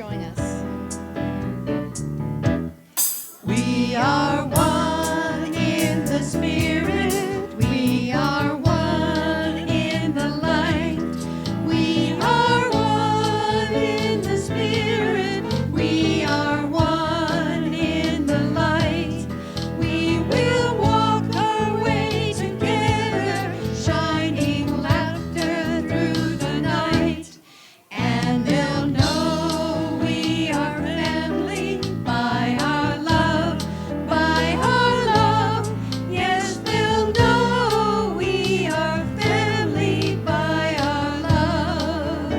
join us. We are one in the Spirit. We are one in the light. We are one in the Spirit. We are one in the light. We will walk our way together, shining laughter through the night. And they'll know we are family by our love, by our love. Yes, they'll know we are family by our love.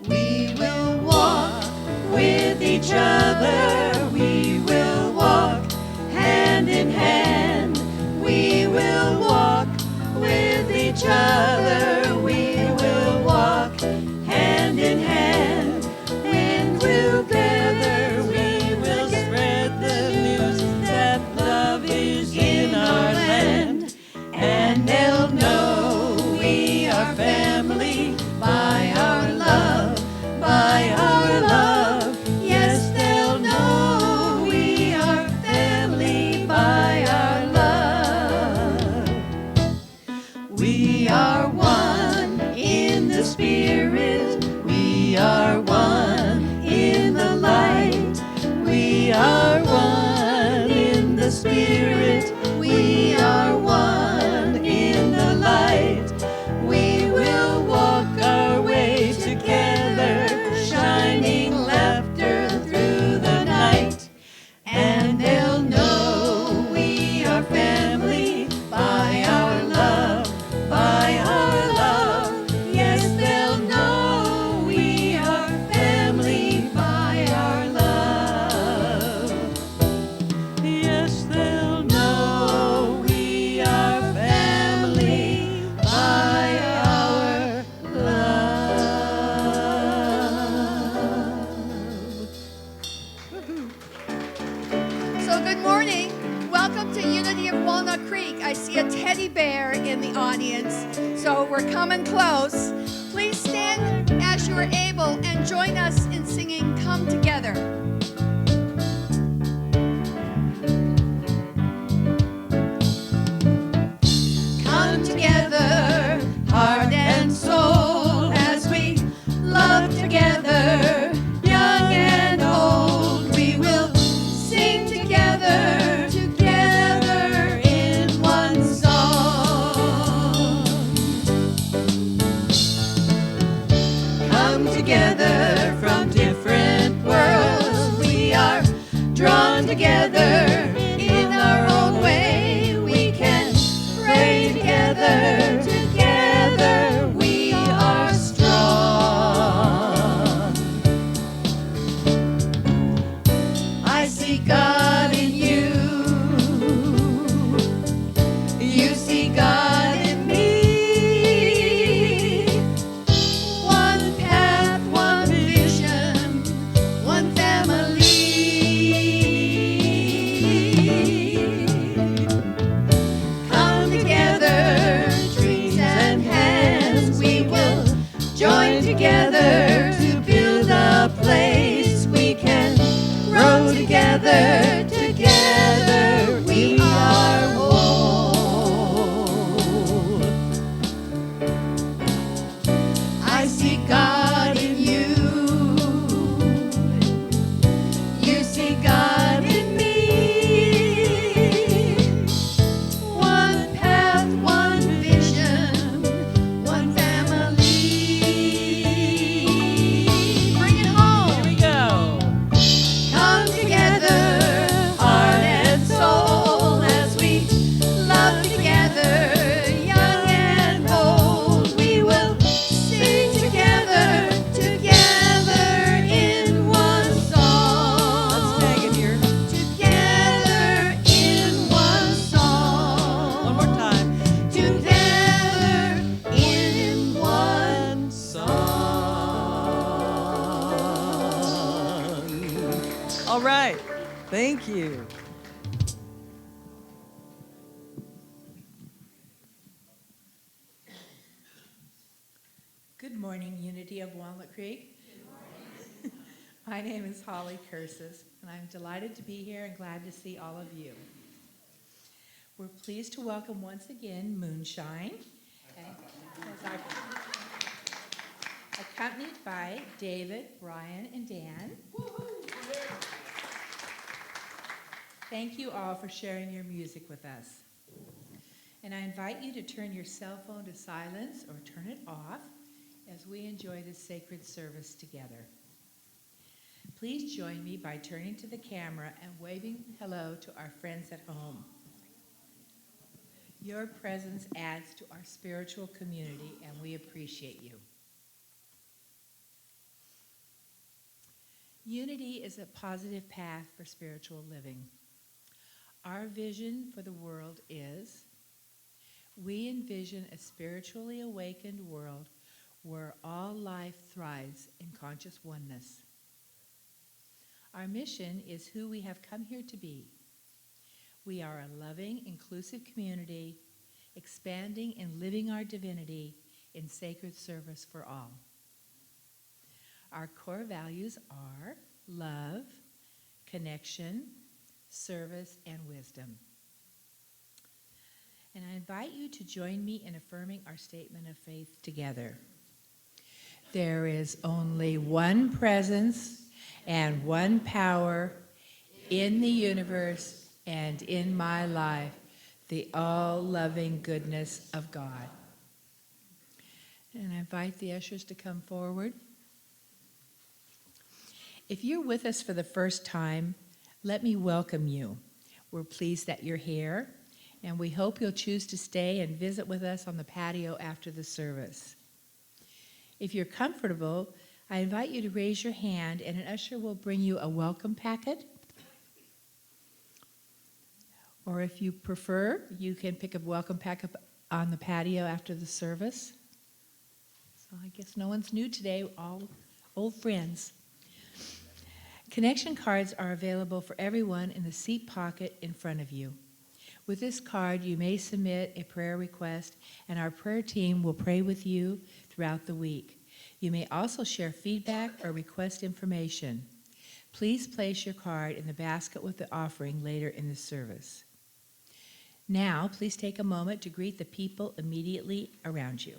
We will walk with each other. We will walk hand in hand. We will walk with each other. We will walk hand in hand. When together we will spread the news that love is in our land. And they'll know we are family by our love, by our love. Yes, they'll know we are family by our love. We are one in the Spirit. We are one in the light. We are one in the Spirit. We are one in the light. We will walk our way together, shining laughter through the night. And they'll know we are family by our love, by our love. Yes, they'll know we are family by our love. Yes, they'll know we are family by our love. So good morning. Welcome to Unity of Walnut Creek. I see a teddy bear in the audience, so we're coming close. Please stand as you are able and join us in singing Come Together. Come together, heart and soul, as we love together, young and old. We will sing together, together in one song. Come together from different worlds. We are drawn together in our own way. We can pray together, together we are strong. I see God in you. You see God in me. One path, one vision, one family. Come together, trees and hands, we will join together to build a place we can grow together, together we are whole. I see God in you. You see God in me. One path, one vision, one family. Bring it home. Here we go. Come together, heart and soul, as we love together, young and old. We will sing together, together in one song. Let's sing it here. Together in one song. One more time. Together in one song. All right. Thank you. Good morning, Unity of Walnut Creek. My name is Holly Curses, and I'm delighted to be here and glad to see all of you. We're pleased to welcome once again Moonshine, accompanied by David, Brian, and Dan. Thank you all for sharing your music with us. And I invite you to turn your cell phone to silence or turn it off as we enjoy this sacred service together. Please join me by turning to the camera and waving hello to our friends at home. Your presence adds to our spiritual community, and we appreciate you. Unity is a positive path for spiritual living. Our vision for the world is, we envision a spiritually awakened world where all life thrives in conscious oneness. Our mission is who we have come here to be. We are a loving, inclusive community, expanding and living our divinity in sacred service for all. Our core values are love, connection, service, and wisdom. And I invite you to join me in affirming our statement of faith together. There is only one presence and one power in the universe and in my life, the all-loving goodness of God. And I invite the ushers to come forward. If you're with us for the first time, let me welcome you. We're pleased that you're here, and we hope you'll choose to stay and visit with us on the patio after the service. If you're comfortable, I invite you to raise your hand, and an usher will bring you a welcome packet. Or if you prefer, you can pick a welcome packet on the patio after the service. So I guess no one's new today, all old friends. Connection cards are available for everyone in the seat pocket in front of you. With this card, you may submit a prayer request, and our prayer team will pray with you throughout the week. You may also share feedback or request information. Please place your card in the basket with the offering later in the service. Now, please take a moment to greet the people immediately around you.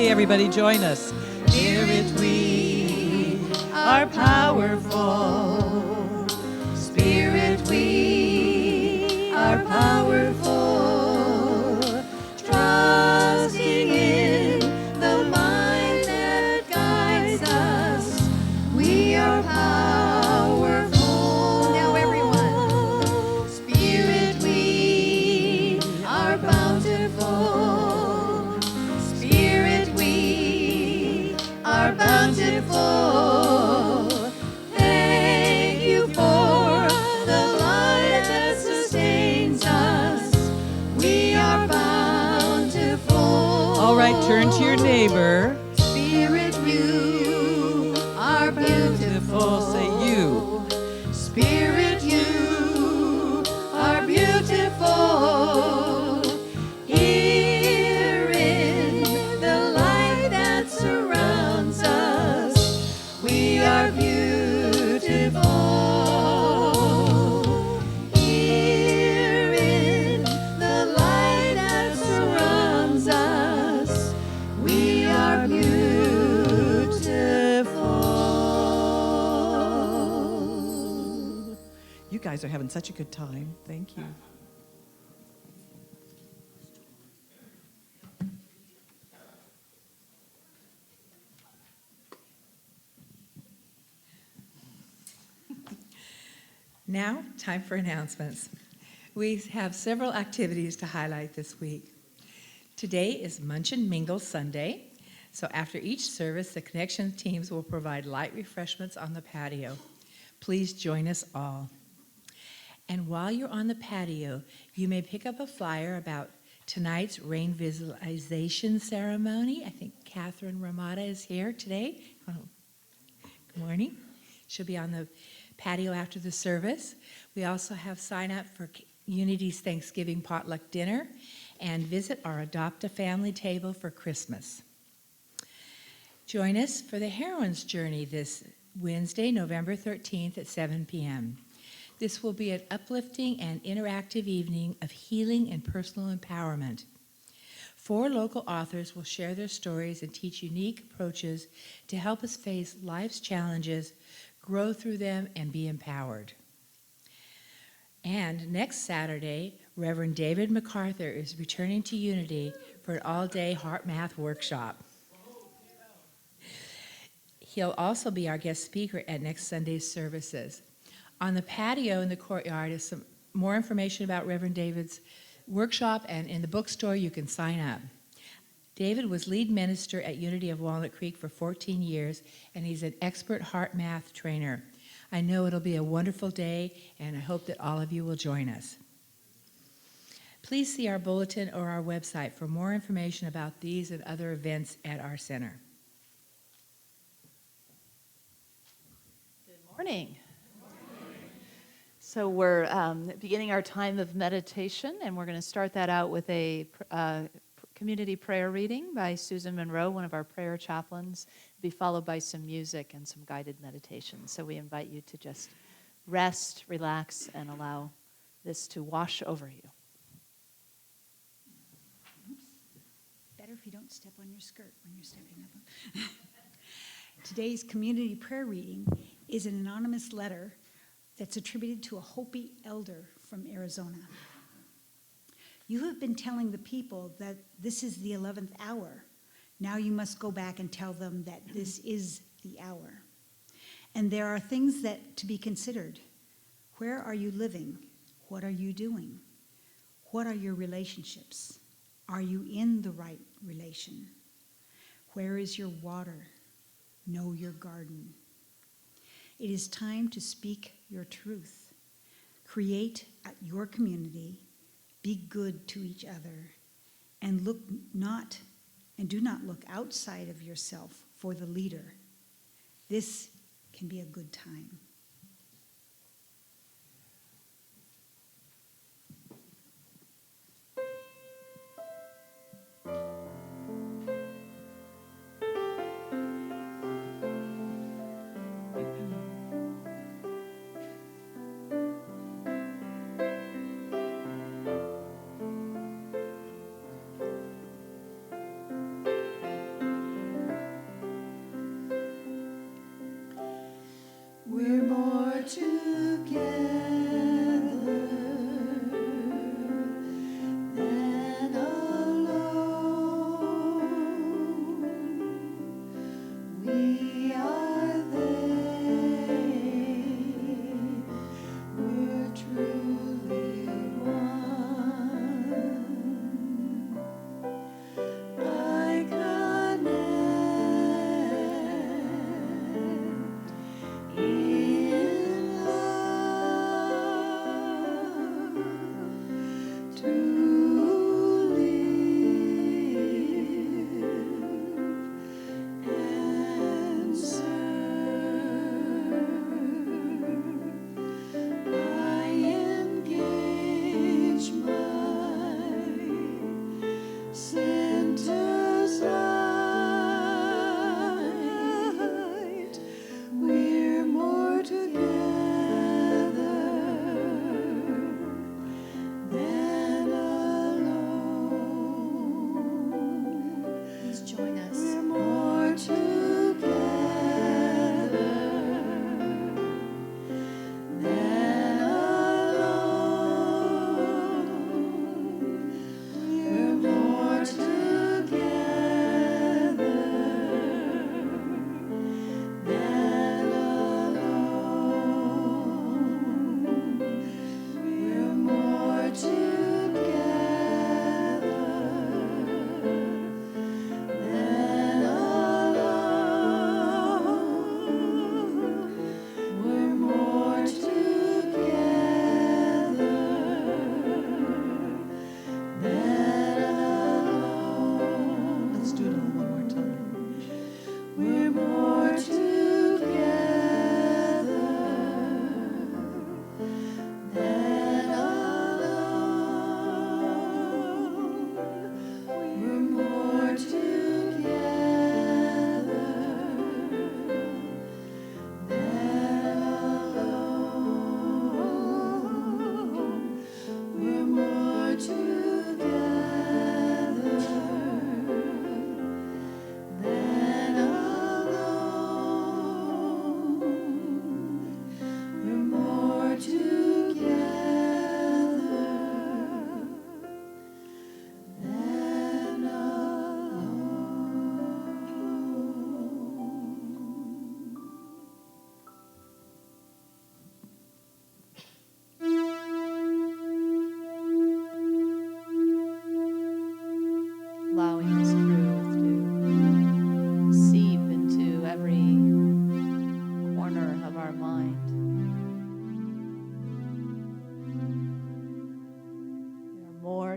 Everybody join us. Spirit, we are powerful. Spirit, we are powerful. Trusting in the mind that guides us. We are powerful. Now everyone. Spirit, we are bountiful. Are bountiful. Thank you for the light that sustains us. We are bountiful. All right, turn to your neighbor. Spirit, you are beautiful. Say you. Spirit, you are beautiful. Here in the light that surrounds us, we are beautiful. Here in the light that surrounds guys are having such a good time. Thank you. Now, time for announcements. We have several activities to highlight this week. Today is Munch and Mingle Sunday, so after each service, the Connection teams will provide light refreshments on the patio. Please join us all. And while you're on the patio, you may pick up a flyer about tonight's rain visualization ceremony. I think Catherine Ramada is here today. Good morning. She'll be on the patio after the service. We also have sign up for Unity's Thanksgiving potluck dinner and visit our Adopt a Family table for Christmas. Join us for the Heroine's Journey this Wednesday, November 13th at 7 p.m. This will be an uplifting and interactive evening of healing and personal empowerment. 4 local authors will share their stories and teach unique approaches to help us face life's challenges, grow through them, and be empowered. And next Saturday, Reverend David MacArthur is returning to Unity for an all-day Heart Math workshop. He'll also be our guest speaker at next Sunday's services. On the patio in the courtyard is some more information about Reverend David's workshop, and in the bookstore you can sign up. David was lead minister at Unity of Walnut Creek for 14 years, and he's an expert Heart Math trainer. I know it'll be a wonderful day, and I hope that all of you will join us. Please see our bulletin or our website for more information about these and other events at our center. Good morning. So we're beginning our time of meditation, and we're going to start that out with a community prayer reading by Susan Monroe, one of our prayer chaplains, be followed by some music and some guided meditation. So we invite you to just rest, relax, and allow this to wash over you. Oops. Better if you don't step on your skirt when you're stepping up. Today's community prayer reading is an anonymous letter that's attributed to a Hopi elder from Arizona. You have been telling the people that this is the 11th hour. Now you must go back and tell them that this is the hour. And there are things that to be considered. Where are you living? What are you doing? What are your relationships? Are you in the right relation? Where is your water? Know your garden. It is time to speak your truth. Create your community. Be good to each other, and do not look outside of yourself for the leader. This can be a good time. We're more together than alone. We are they. We're truly one. I connect in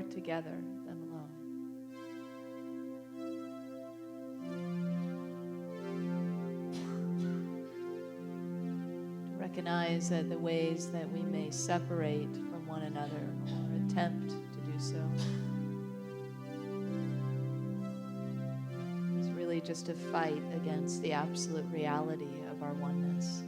more together than alone. To recognize that the ways that we may separate from one another or attempt to do so is really just a fight against the absolute reality of our oneness.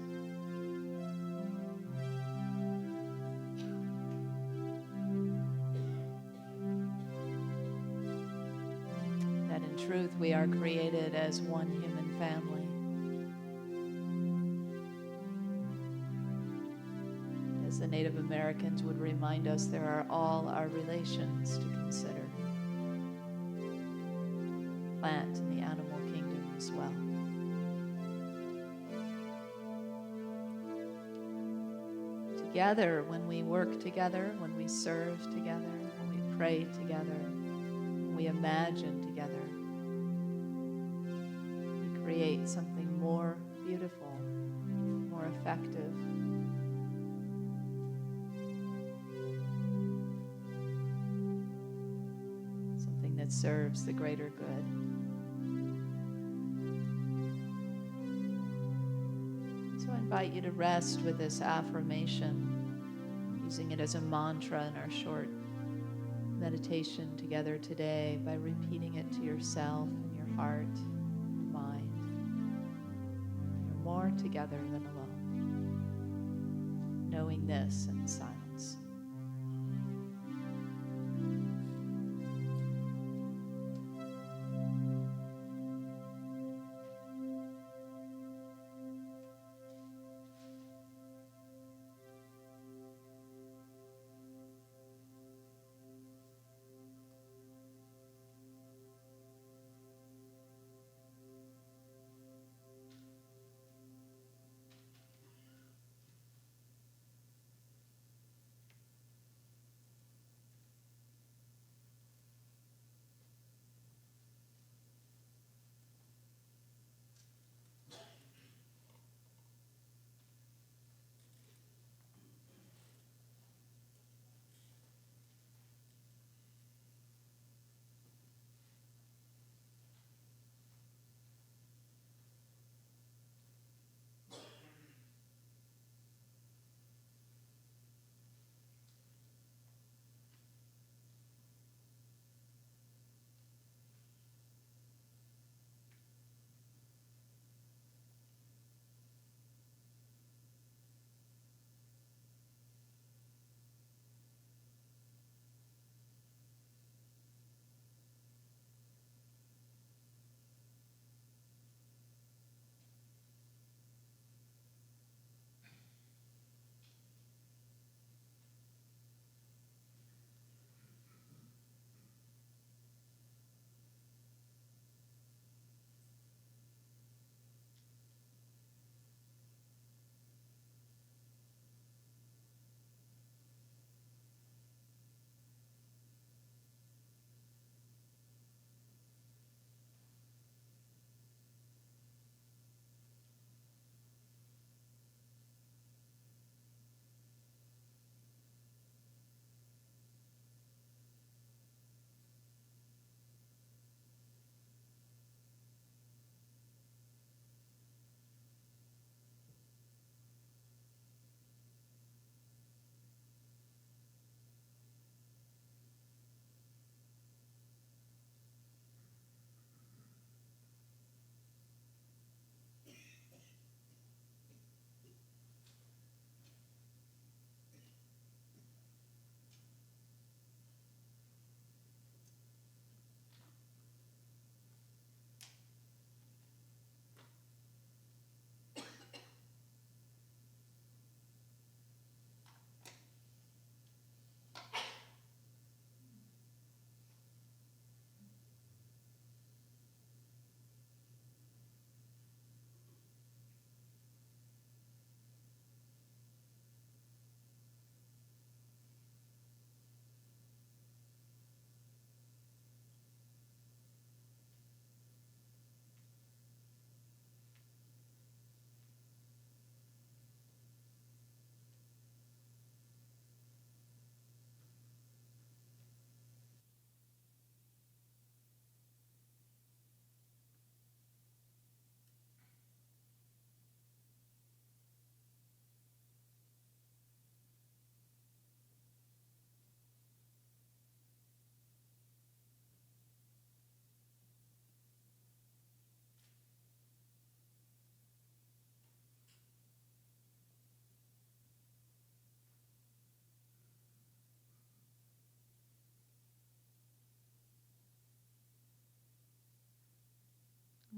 That in truth we are created as one human family. As the Native Americans would remind us, there are all our relations to consider. Plant and the animal kingdom as well. Together, when we work together, when we serve together, when we pray together, when we imagine together, we create something more beautiful, more effective. Something that serves the greater good. So I invite you to rest with this affirmation, using it as a mantra in our short meditation together today by repeating it to yourself in your heart, your mind. You're more together than alone. Knowing this in silence.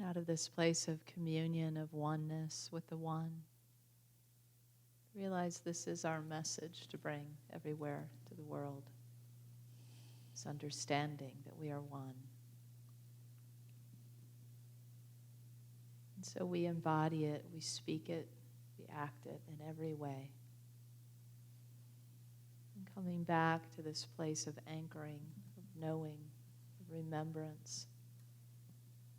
out of this place of communion, of oneness with the one. Realize this is our message to bring everywhere to the world. This understanding that we are one. And so we embody it, we speak it, we act it in every way. And coming back to this place of anchoring, of knowing, of remembrance,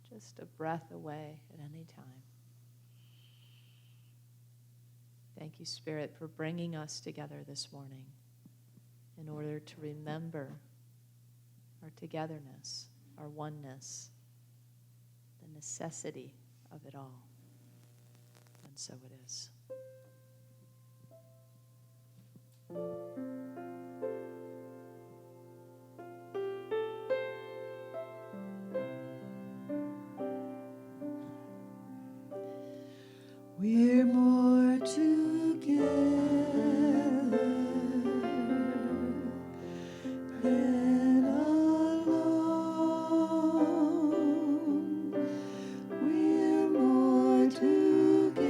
just a breath away at any time. Thank you, Spirit, for bringing us together this morning in order to remember our togetherness, our oneness, the necessity of it all. And so it is. We're more together than alone. We're more together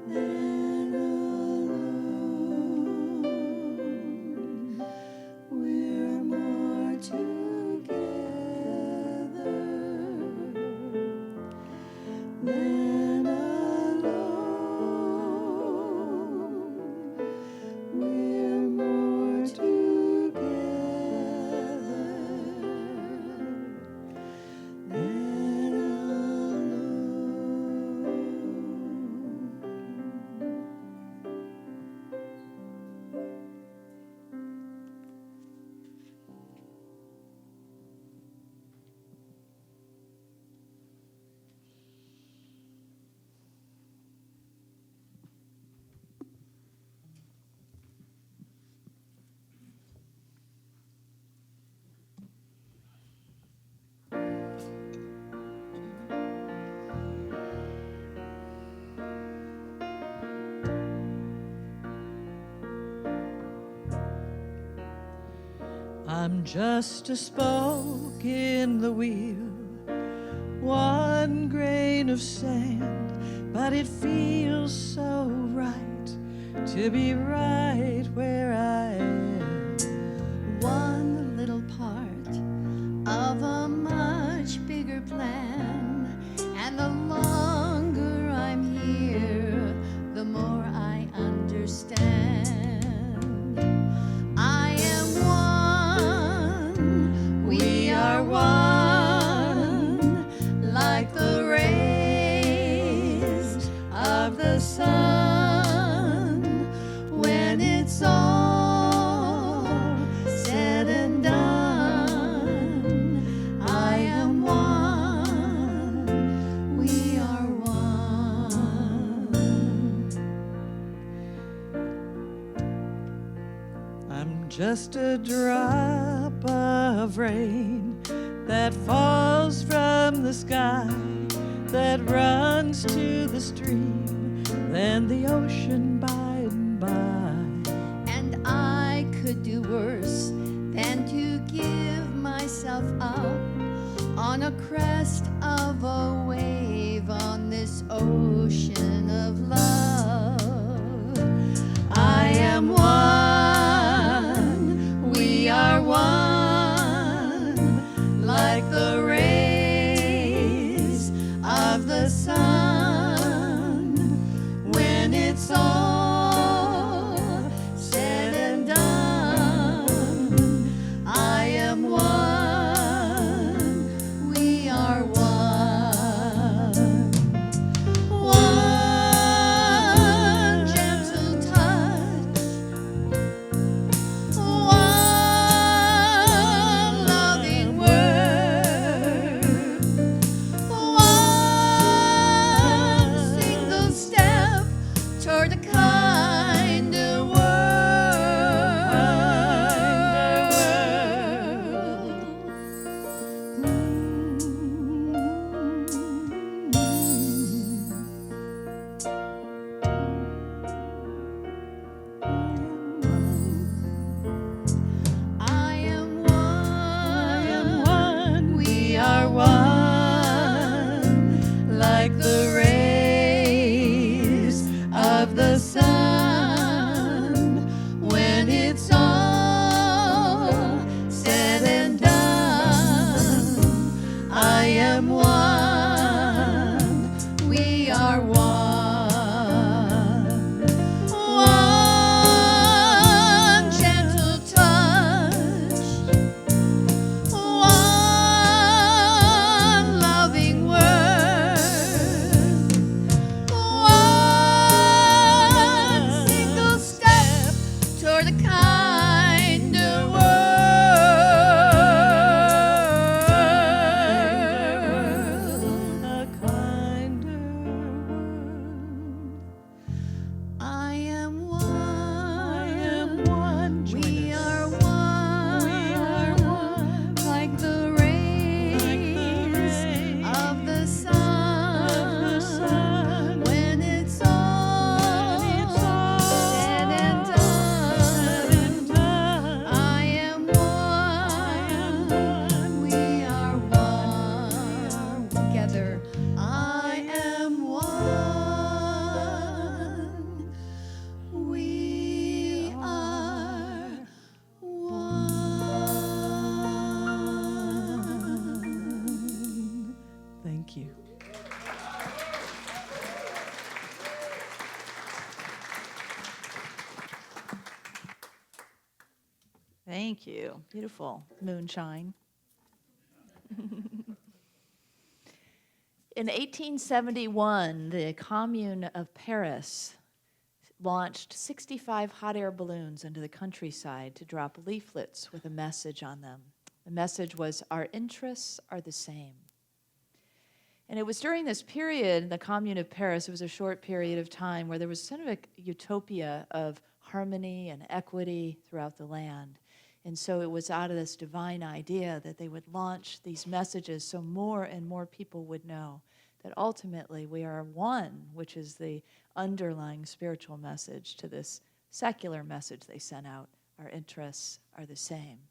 than alone. We're more together than alone. We're more together than I'm just a spoke in the wheel, one grain of sand, but it feels so right to be right where I am. One little part of a much bigger plan, and the longer I'm here, the more I understand. I am one, we are one, like the rays of the sun. When it's all said and done, I am one, we are one. I'm just a drop of rain that falls from the sky, that runs to the stream, then the ocean by and by. And I could do worse than to give myself up on a crest of a wave on this ocean of love. I am one, we are one, like the rays of the sun. When it's all said and done, I am one, we are one. One, Lord, a kinder world. A kinder world. I am one. I am one. Join We us. are one. We are one. Like the rays rays of the of sun. the sun. When it's all said and done, I am one. We are one. Together, I am one. We are one. Thank you. Thank you. Beautiful moonshine. In 1871, the Commune of Paris launched 65 hot air balloons into the countryside to drop leaflets with a message on them. The message was, "Our interests are the same." And it was during this period, the Commune of Paris, it was a short period of time where there was sort of a utopia of harmony and equity throughout the land. And so it was out of this divine idea that they would launch these messages so more and more people would know that ultimately we are one, which is the underlying spiritual message to this secular message they sent out. Our interests are the same.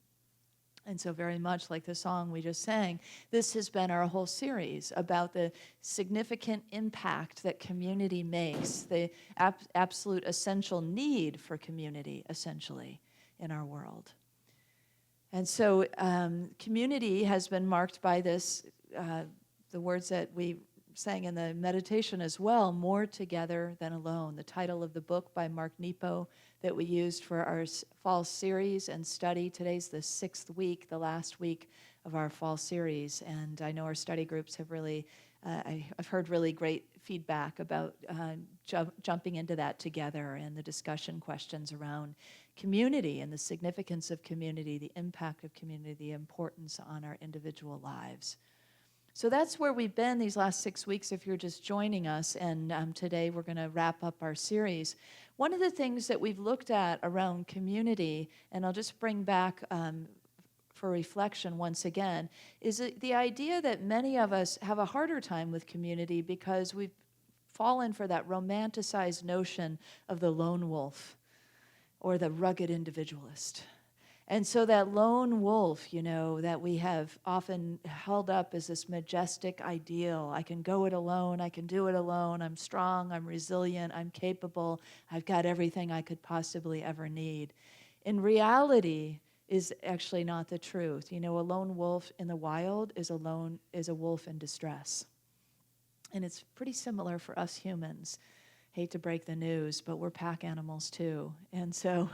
And so very much like the song we just sang, this has been our whole series about the significant impact that community makes, the absolute essential need for community, essentially, in our world. And so community has been marked by this, the words that we sang in the meditation as well, more together than alone. The title of the book by Mark Nepo that we used for our fall series and study. Today's the 6th week, the last week of our fall series. And I know our study groups have really, I've heard really great feedback about jumping into that together and the discussion questions around community and the significance of community, the impact of community, the importance on our individual lives. So that's where we've been these last 6 weeks if you're just joining us, and today we're going to wrap up our series. One of the things that we've looked at around community, and I'll just bring back for reflection once again, is the idea that many of us have a harder time with community because we've fallen for that romanticized notion of the lone wolf or the rugged individualist. And so that lone wolf, you know, that we have often held up as this majestic ideal. I can go it alone. I can do it alone. I'm strong. I'm resilient. I'm capable. I've got everything I could possibly ever need. In reality, is actually not the truth. You know, a lone wolf in the wild is a wolf in distress. And it's pretty similar for us humans. Hate to break the news, but we're pack animals too. And so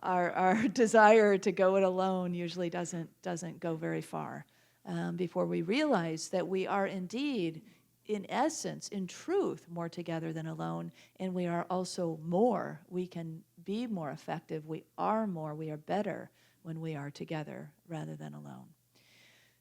our desire to go it alone usually doesn't go very far before we realize that we are indeed, in essence, in truth, more together than alone, and we are also more. We can be more effective. We are better when we are together rather than alone.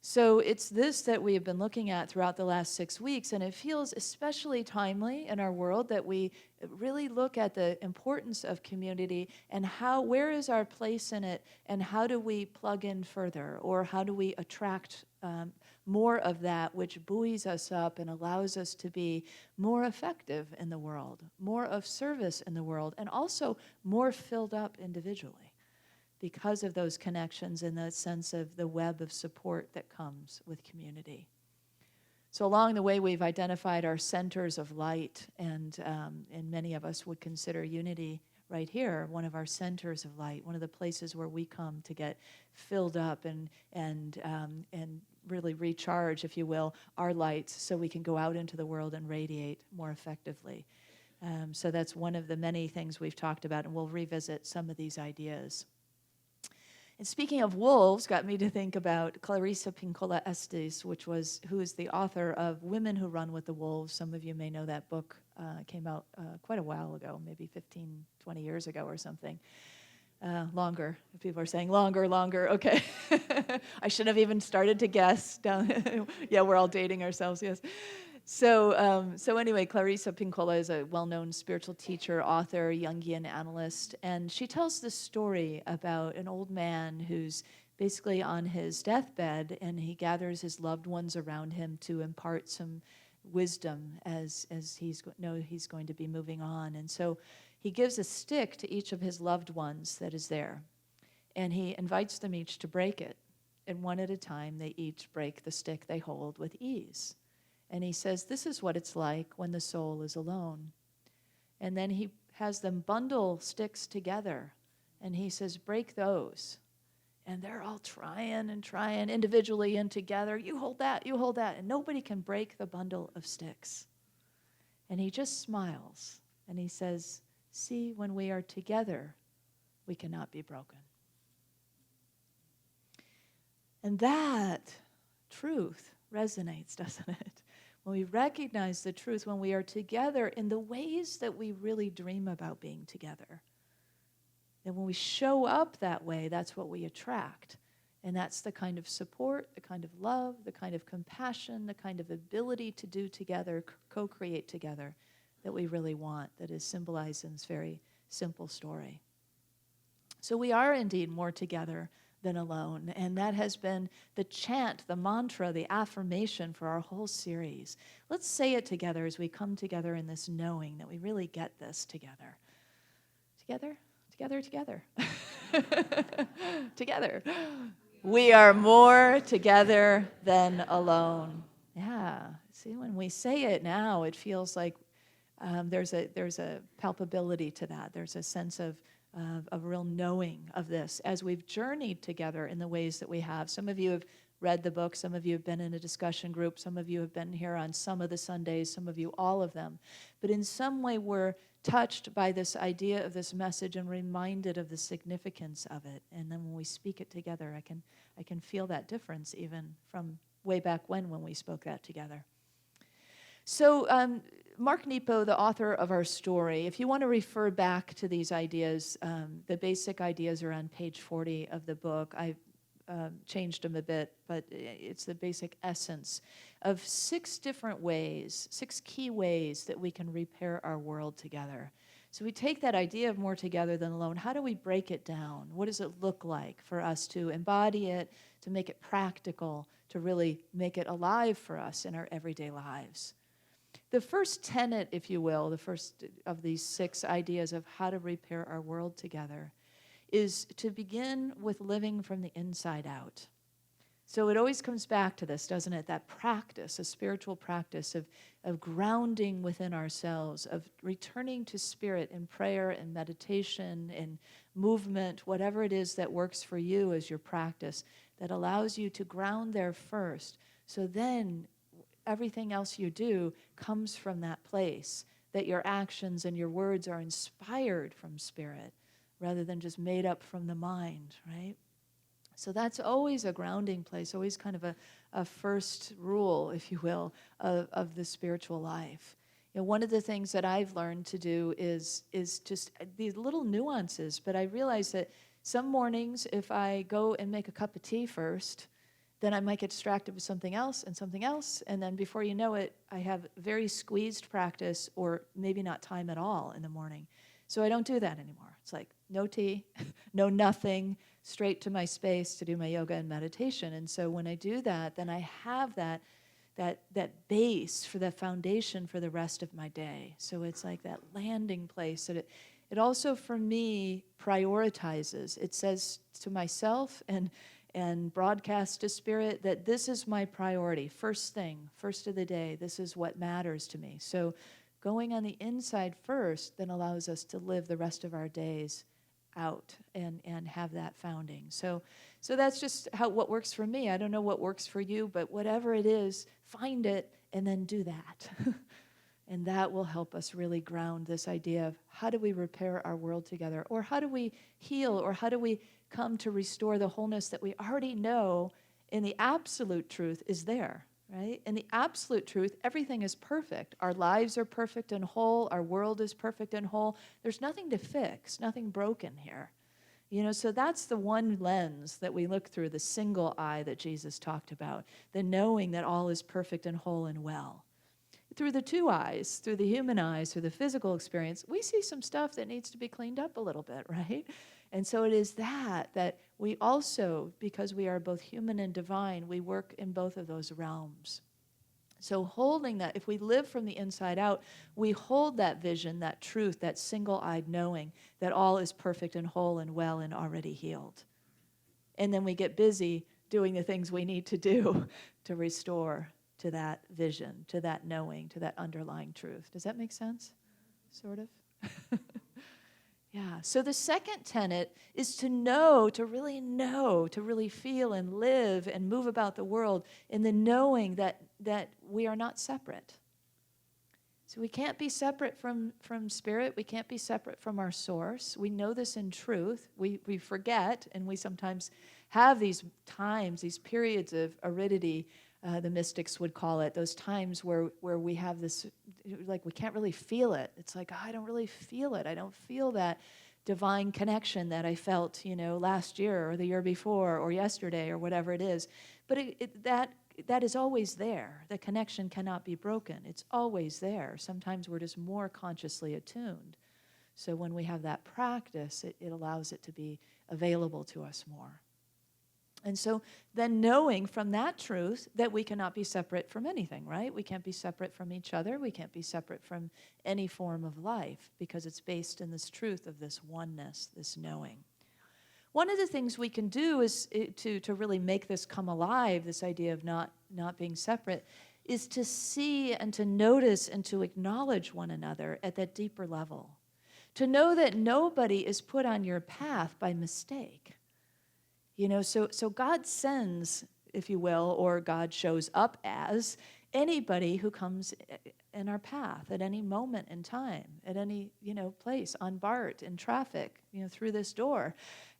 So it's this that we have been looking at throughout the last 6 weeks, and it feels especially timely in our world that we really look at the importance of community and where is our place in it, and how do we plug in further, or how do we attract more of that which buoys us up and allows us to be more effective in the world, more of service in the world, and also more filled up individually, because of those connections and the sense of the web of support that comes with community. So along the way, we've identified our centers of light, and many of us would consider Unity right here one of our centers of light, one of the places where we come to get filled up and really recharge, if you will, our lights so we can go out into the world and radiate more effectively. So that's one of the many things we've talked about, and we'll revisit some of these ideas. And speaking of wolves, got me to think about Clarissa Pinkola Estes, who is the author of Women Who Run with the Wolves. Some of you may know that book came out quite a while ago, maybe 15, 20 years ago or something. Longer. People are saying longer, longer. Okay. I shouldn't have even started to guess. Yeah, we're all dating ourselves, yes. So anyway, Clarissa Pinkola is a well-known spiritual teacher, author, Jungian analyst, and she tells this story about an old man who's basically on his deathbed, and he gathers his loved ones around him to impart some wisdom as he's going to be moving on. And so he gives a stick to each of his loved ones that is there, and he invites them each to break it. And one at a time, they each break the stick they hold with ease. And he says, this is what it's like when the soul is alone. And then he has them bundle sticks together, and he says, break those. And they're all trying individually and together. You hold that, and nobody can break the bundle of sticks. And he just smiles, and he says, see, when we are together, we cannot be broken. And that truth resonates, doesn't it? When we recognize the truth, when we are together in the ways that we really dream about being together, and when we show up that way, that's what we attract. And that's the kind of support, the kind of love, the kind of compassion, the kind of ability to do together, co-create together, that we really want, that is symbolized in this very simple story. So we are indeed more together than alone, and that has been the chant, the mantra, the affirmation for our whole series. Let's say it together as we come together in this knowing that we really get this together. Together? Together. Together. We are more together than alone. Yeah. See, when we say it now, it feels like there's a palpability to that. There's a sense of real knowing of this as we've journeyed together in the ways that we have. Some of you have read the book. Some of you have been in a discussion group. Some of you have been here on some of the Sundays. Some of you, all of them. But in some way, we're touched by this idea of this message and reminded of the significance of it. And then when we speak it together, I can feel that difference even from way back when we spoke that together. So Mark Nepo, the author of our story, if you want to refer back to these ideas, the basic ideas are on page 40 of the book. I changed them a bit, but it's the basic essence of 6 different ways, 6 key ways that we can repair our world together. So we take that idea of more together than alone. How do we break it down? What does it look like for us to embody it, to make it practical, to really make it alive for us in our everyday lives? The first tenet, if you will, the first of these 6 ideas of how to repair our world together is to begin with living from the inside out. So it always comes back to this, doesn't it? That practice, a spiritual practice of grounding within ourselves, of returning to spirit in prayer and meditation and movement, whatever it is that works for you as your practice, that allows you to ground there first. So then everything else you do comes from that place, that your actions and your words are inspired from spirit rather than just made up from the mind, right? So that's always a grounding place, always kind of a first rule, if you will, of the spiritual life. You know, one of the things that I've learned to do is just these little nuances, but I realize that some mornings, if I go and make a cup of tea first, then I might get distracted with something else, and then before you know it, I have very squeezed practice or maybe not time at all in the morning. So I don't do that anymore. It's like no tea, no nothing, straight to my space to do my yoga and meditation. And so when I do that, then I have that base for the foundation for the rest of my day. So it's like that landing place that it also, for me, prioritizes. It says to myself and broadcast to spirit that this is my priority, first thing, first of the day. This is what matters to me. So going on the inside first then allows us to live the rest of our days out and have that founding. So that's just what works for me. I don't know what works for you, but whatever it is, find it and then do that. And that will help us really ground this idea of how do we repair our world together, or how do we heal, or how do we come to restore the wholeness that we already know in the absolute truth is there, right? In the absolute truth, everything is perfect. Our lives are perfect and whole. Our world is perfect and whole. There's nothing to fix, nothing broken here. So that's the one lens that we look through, the single eye that Jesus talked about, the knowing that all is perfect and whole and well. Through the two eyes, through the human eyes, through the physical experience, we see some stuff that needs to be cleaned up a little bit, right? And so it is that we also, because we are both human and divine, we work in both of those realms. So holding that, if we live from the inside out, we hold that vision, that truth, that single-eyed knowing that all is perfect and whole and well and already healed. And then we get busy doing the things we need to do to restore to that vision, to that knowing, to that underlying truth. Does that make sense? Sort of? Yeah. So the second tenet is to know, to really feel and live and move about the world in the knowing that we are not separate. So we can't be separate from spirit. We can't be separate from our source. We know this in truth. We forget, and we sometimes have these times, these periods of aridity, the mystics would call it, those times where we have this, like we can't really feel it. It's like, I don't really feel it. I don't feel that divine connection that I felt, last year or the year before or yesterday or whatever it is. But that is always there. The connection cannot be broken. It's always there. Sometimes we're just more consciously attuned. So when we have that practice, it allows it to be available to us more. And so then knowing from that truth that we cannot be separate from anything, right? We can't be separate from each other. We can't be separate from any form of life because it's based in this truth of this oneness, this knowing. One of the things we can do is to really make this come alive, this idea of not being separate, is to see and to notice and to acknowledge one another at that deeper level. To know that nobody is put on your path by mistake. So God sends, if you will, or God shows up as anybody who comes in our path at any moment in time, at any, place, on BART, in traffic, through this door,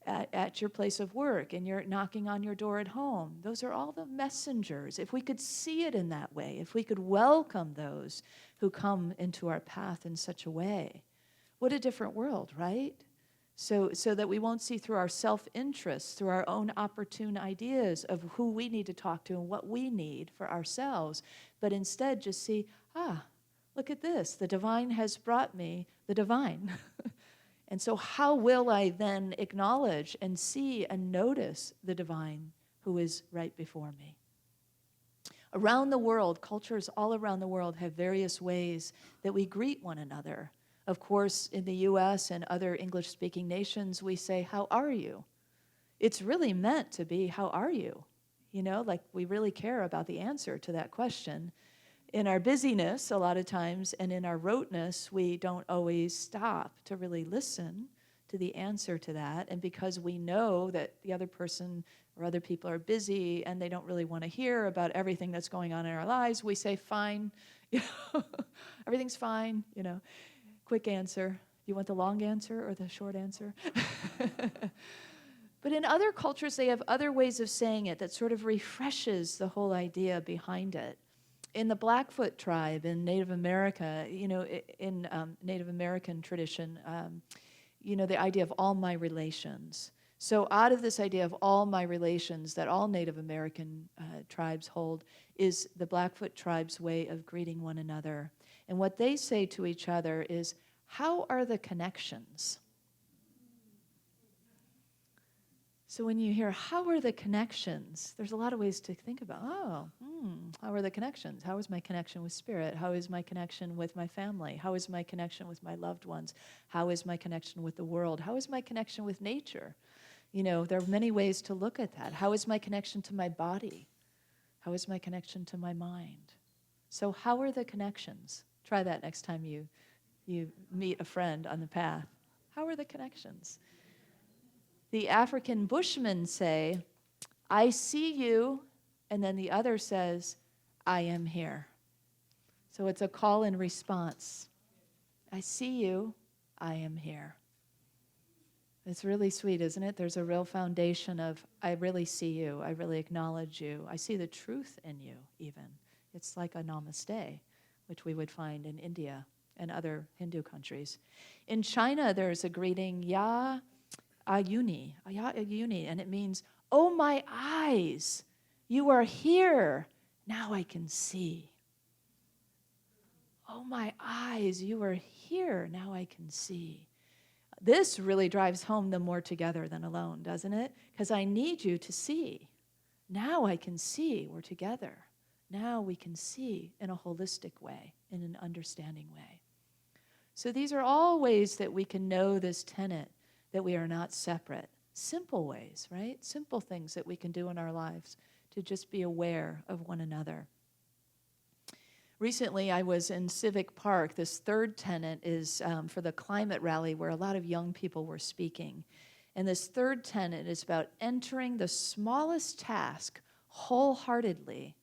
at your place of work, and you're knocking on your door at home. Those are all the messengers. If we could see it in that way, if we could welcome those who come into our path in such a way, what a different world, right? So that we won't see through our self-interest, through our own opportune ideas of who we need to talk to and what we need for ourselves, but instead just see, look at this. The divine has brought me the divine. And so how will I then acknowledge and see and notice the divine who is right before me? Around the world, cultures all around the world have various ways that we greet one another. Of course, in the U.S. and other English-speaking nations, we say, how are you? It's really meant to be, how are you? Like we really care about the answer to that question. In our busyness, a lot of times, and in our roteness, we don't always stop to really listen to the answer to that. And because we know that the other person or other people are busy and they don't really want to hear about everything that's going on in our lives, we say, fine, everything's fine, Quick answer. You want the long answer or the short answer? But in other cultures, they have other ways of saying it that sort of refreshes the whole idea behind it. In the Blackfoot tribe in Native America, in Native American tradition, the idea of all my relations. So out of this idea of all my relations that all Native American tribes hold is the Blackfoot tribe's way of greeting one another. And what they say to each other is, how are the connections? So when you hear, how are the connections? There's a lot of ways to think about, how are the connections? How is my connection with spirit? How is my connection with my family? How is my connection with my loved ones? How is my connection with the world? How is my connection with nature? There are many ways to look at that. How is my connection to my body? How is my connection to my mind? So how are the connections? Try that next time you meet a friend on the path. How are the connections? The African Bushmen say, I see you, and then the other says, I am here. So it's a call and response. I see you, I am here. It's really sweet, isn't it? There's a real foundation of, I really see you, I really acknowledge you, I see the truth in you, even. It's like a namaste, which we would find in India and other Hindu countries. In China, there's a greeting, Ya ayuni, ayuni, and it means, oh my eyes, you are here, now I can see. Oh my eyes, you are here, now I can see. This really drives home the more together than alone, doesn't it? Because I need you to see. Now I can see we're together. Now we can see in a holistic way, in an understanding way. So these are all ways that we can know this tenet, that we are not separate. Simple ways, right? Simple things that we can do in our lives to just be aware of one another. Recently, I was in Civic Park. This third tenet is for the climate rally where a lot of young people were speaking. And this third tenet is about entering the smallest task wholeheartedly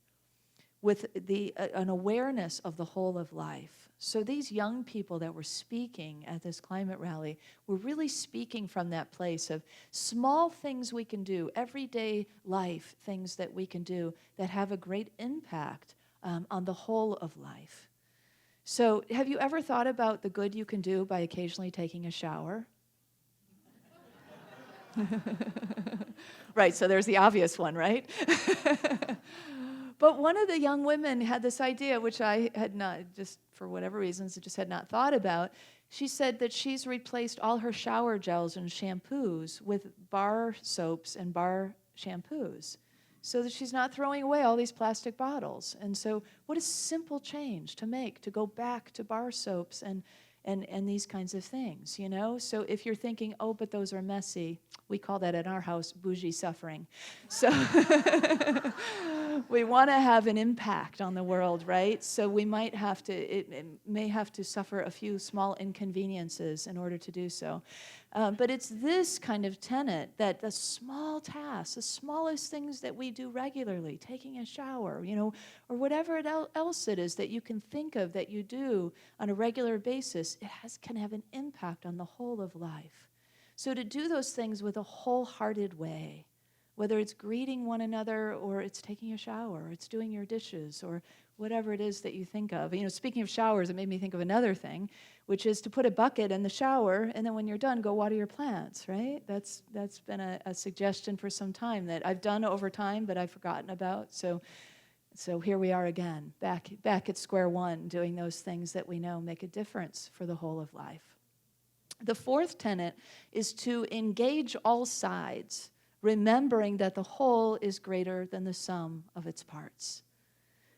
with an awareness of the whole of life. So these young people that were speaking at this climate rally were really speaking from that place of small things we can do, everyday life things that we can do that have a great impact on the whole of life. So have you ever thought about the good you can do by occasionally taking a shower? Right, so there's the obvious one, right? But one of the young women had this idea, which I had not, just for whatever reasons, just had not thought about. She said that she's replaced all her shower gels and shampoos with bar soaps and bar shampoos, so that she's not throwing away all these plastic bottles. And so what a simple change to make, to go back to bar soaps and these kinds of things, you know? So if you're thinking, oh, but those are messy, we call that in our house bougie suffering. So we want to have an impact on the world, right? So we might have to, it may have to suffer a few small inconveniences in order to do so. But it's this kind of tenet that the small tasks, the smallest things that we do regularly, taking a shower, you know, or whatever else it is that you can think of that you do on a regular basis, can have an impact on the whole of life. So to do those things with a wholehearted way, whether it's greeting one another or it's taking a shower or it's doing your dishes or whatever it is that you think of. You know, speaking of showers, it made me think of another thing, which is to put a bucket in the shower and then when you're done, go water your plants, right? That's been a suggestion for some time that I've done over time, but I've forgotten about. So here we are again, back at square one, doing those things that we know make a difference for the whole of life. The fourth tenet is to engage all sides, remembering that the whole is greater than the sum of its parts.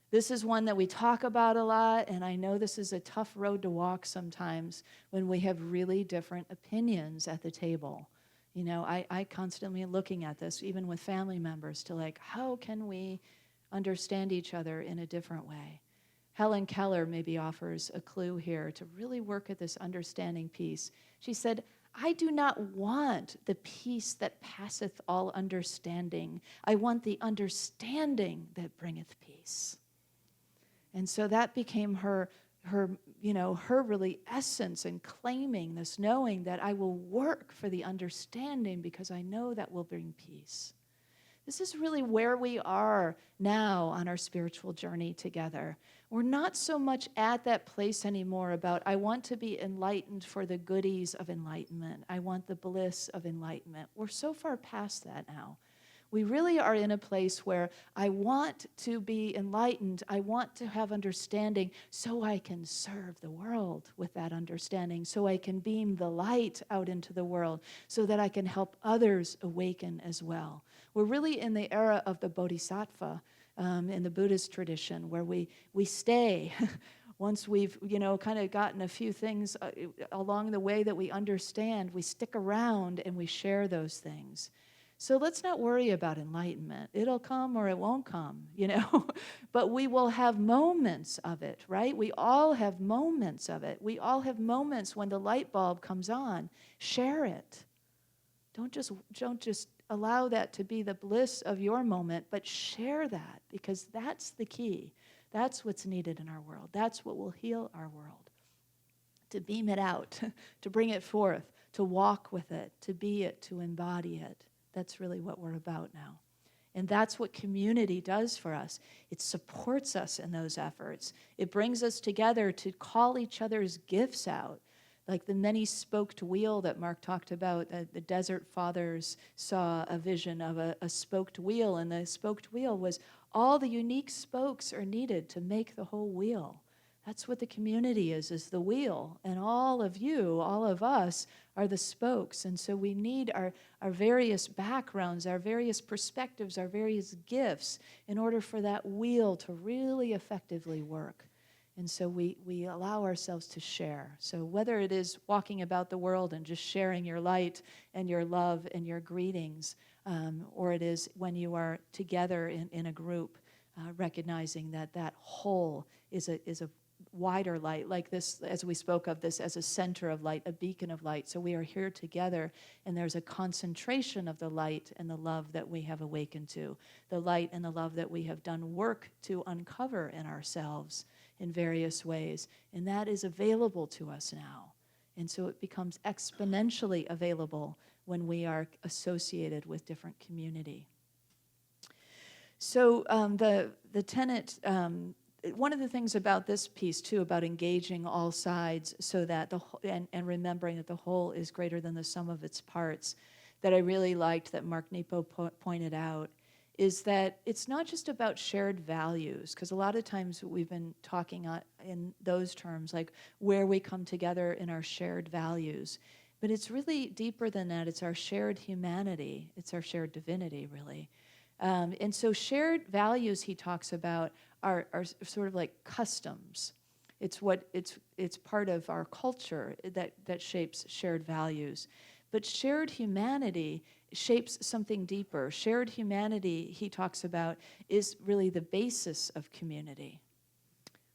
This is one that we talk about a lot, and I know this is a tough road to walk sometimes when we have really different opinions at the table. You know, I constantly am looking at this, even with family members, to like, how can we understand each other in a different way? Helen Keller maybe offers a clue here to really work at this understanding piece. She said, I do not want the peace that passeth all understanding. I want the understanding that bringeth peace. And so that became her really essence in claiming this, knowing that I will work for the understanding because I know that will bring peace. This is really where we are now on our spiritual journey together. We're not so much at that place anymore about, I want to be enlightened for the goodies of enlightenment. I want the bliss of enlightenment. We're so far past that now. We really are in a place where I want to be enlightened. I want to have understanding so I can serve the world with that understanding, so I can beam the light out into the world, so that I can help others awaken as well. We're really in the era of the bodhisattva in the Buddhist tradition, where we stay once we've kind of gotten a few things along the way that we understand. We stick around and we share those things. So let's not worry about enlightenment. It'll come or it won't come, but we will have moments of it, right? We all have moments of it. We all have moments when the light bulb comes on. Share it. Don't just allow that to be the bliss of your moment, but share that, because that's the key. That's what's needed in our world. That's what will heal our world. To beam it out, to bring it forth, to walk with it, to be it, to embody it. That's really what we're about now. And that's what community does for us. It supports us in those efforts. It brings us together to call each other's gifts out. like the many-spoked wheel that Mark talked about. The Desert Fathers saw a vision of a spoked wheel, and the spoked wheel was all the unique spokes are needed to make the whole wheel. That's what the community is the wheel. And all of you, all of us, are the spokes. And so we need our various backgrounds, our various perspectives, our various gifts in order for that wheel to really effectively work. And so we allow ourselves to share. So whether it is walking about the world and just sharing your light and your love and your greetings, or it is when you are together in a group, recognizing that whole is a wider light, like this, as we spoke of this as a center of light, a beacon of light. So we are here together, and there's a concentration of the light and the love that we have awakened to, the light and the love that we have done work to uncover in ourselves in various ways, and that is available to us now. And so it becomes exponentially available when we are associated with different community. So the tenet, one of the things about this piece too, about engaging all sides, so that and remembering that the whole is greater than the sum of its parts, that I really liked that Mark Nepo pointed out, is that it's not just about shared values, because a lot of times we've been talking in those terms, like where we come together in our shared values. But it's really deeper than that. It's our shared humanity. It's our shared divinity, really. And so shared values, he talks about, are sort of like customs. It's part of our culture that shapes shared values. But shared humanity shapes something deeper. Shared humanity, he talks about, is really the basis of community.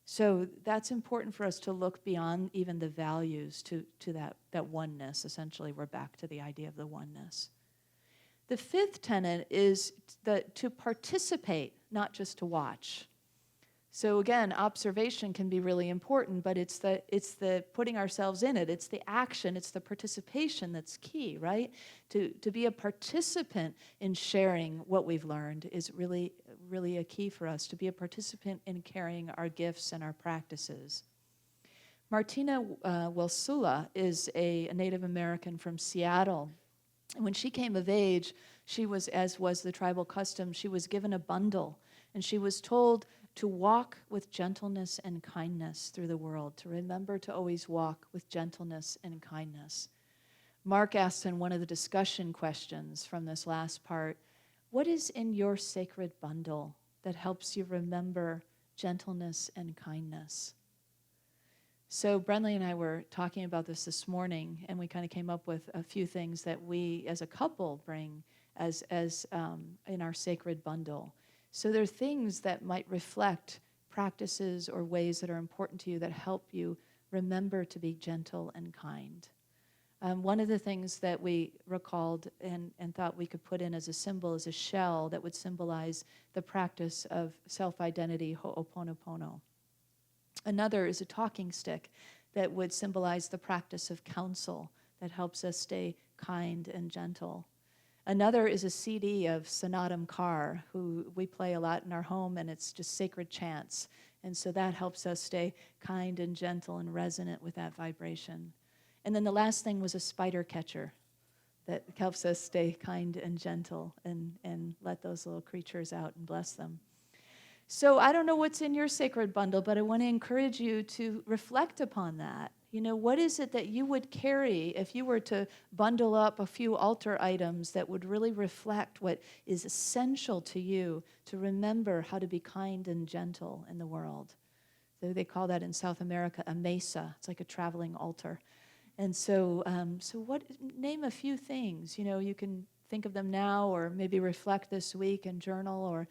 So that's important for us to look beyond even the values to that oneness. Essentially, we're back to the idea of the oneness. The fifth tenet is to participate, not just to watch. So again, observation can be really important, but it's the putting ourselves in it. It's the action, it's the participation that's key, right? To be a participant in sharing what we've learned is really, really a key for us, to be a participant in carrying our gifts and our practices. Martina Welsula is a Native American from Seattle. And when she came of age, she was, as was the tribal custom, she was given a bundle, and she was told to walk with gentleness and kindness through the world, to remember to always walk with gentleness and kindness. Mark asked in one of the discussion questions from this last part, what is in your sacred bundle that helps you remember gentleness and kindness? So Brenly and I were talking about this morning, and we kind of came up with a few things that we as a couple bring as in our sacred bundle. So there are things that might reflect practices or ways that are important to you that help you remember to be gentle and kind. One of the things that we recalled and thought we could put in as a symbol is a shell that would symbolize the practice of self-identity, ho'oponopono. Another is a talking stick that would symbolize the practice of counsel that helps us stay kind and gentle. Another is a CD of Sonatum Carr, who we play a lot in our home, and it's just sacred chants. And so that helps us stay kind and gentle and resonant with that vibration. And then the last thing was a spider catcher that helps us stay kind and gentle and let those little creatures out and bless them. So I don't know what's in your sacred bundle, but I want to encourage you to reflect upon that. You know, what is it that you would carry if you were to bundle up a few altar items that would really reflect what is essential to you to remember how to be kind and gentle in the world? So they call that in South America a mesa. It's like a traveling altar. And so, name a few things. You know, you can think of them now, or maybe reflect this week and journal, or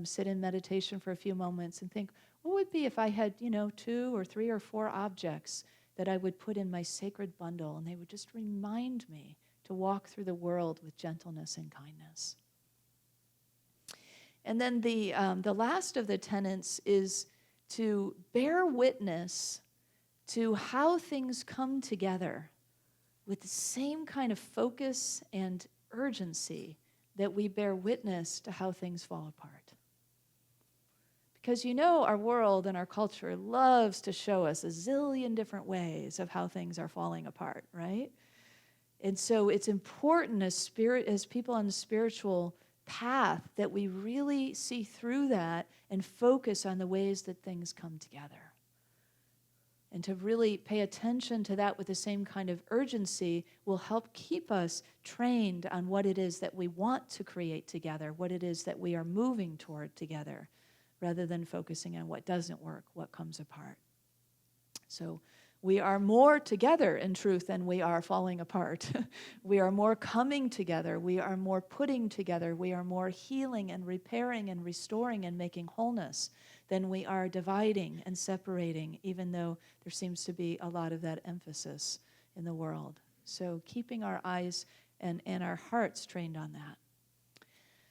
sit in meditation for a few moments and think, what would be if I had, 2 or 3 or 4 objects that I would put in my sacred bundle, and they would just remind me to walk through the world with gentleness and kindness. And then the last of the tenets is to bear witness to how things come together with the same kind of focus and urgency that we bear witness to how things fall apart. Because our world and our culture loves to show us a zillion different ways of how things are falling apart, right? And so it's important as people on the spiritual path that we really see through that and focus on the ways that things come together. And to really pay attention to that with the same kind of urgency will help keep us trained on what it is that we want to create together, what it is that we are moving toward together, rather than focusing on what doesn't work, what comes apart. So we are more together in truth than we are falling apart. We are more coming together. We are more putting together. We are more healing and repairing and restoring and making wholeness than we are dividing and separating, even though there seems to be a lot of that emphasis in the world. So keeping our eyes and our hearts trained on that.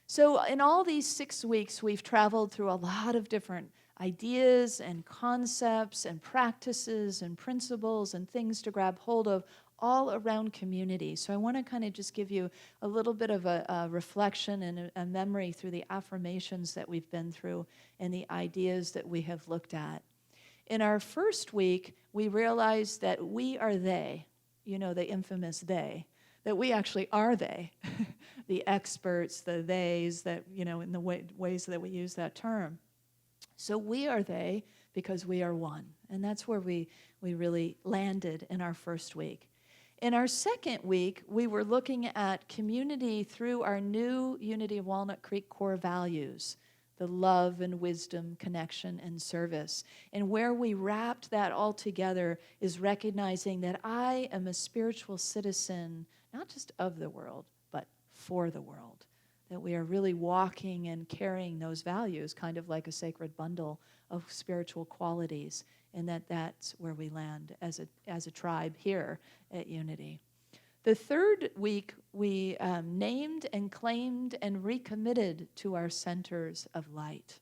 So in all these 6 weeks, we've traveled through a lot of different ideas and concepts and practices and principles and things to grab hold of all around community. So I want to kind of just give you a little bit of a reflection and a memory through the affirmations that we've been through and the ideas that we have looked at. In our first week, we realized that we are they, the infamous they, that we actually are they, the experts, the theys, that, in the ways that we use that term. So we are they because we are one. And that's where we really landed in our first week. In our second week, we were looking at community through our new Unity of Walnut Creek core values, the love and wisdom, connection and service. And where we wrapped that all together is recognizing that I am a spiritual citizen, not just of the world, but for the world. That we are really walking and carrying those values, kind of like a sacred bundle of spiritual qualities, and that's where we land as a tribe here at Unity. The third week, we named and claimed and recommitted to our centers of light.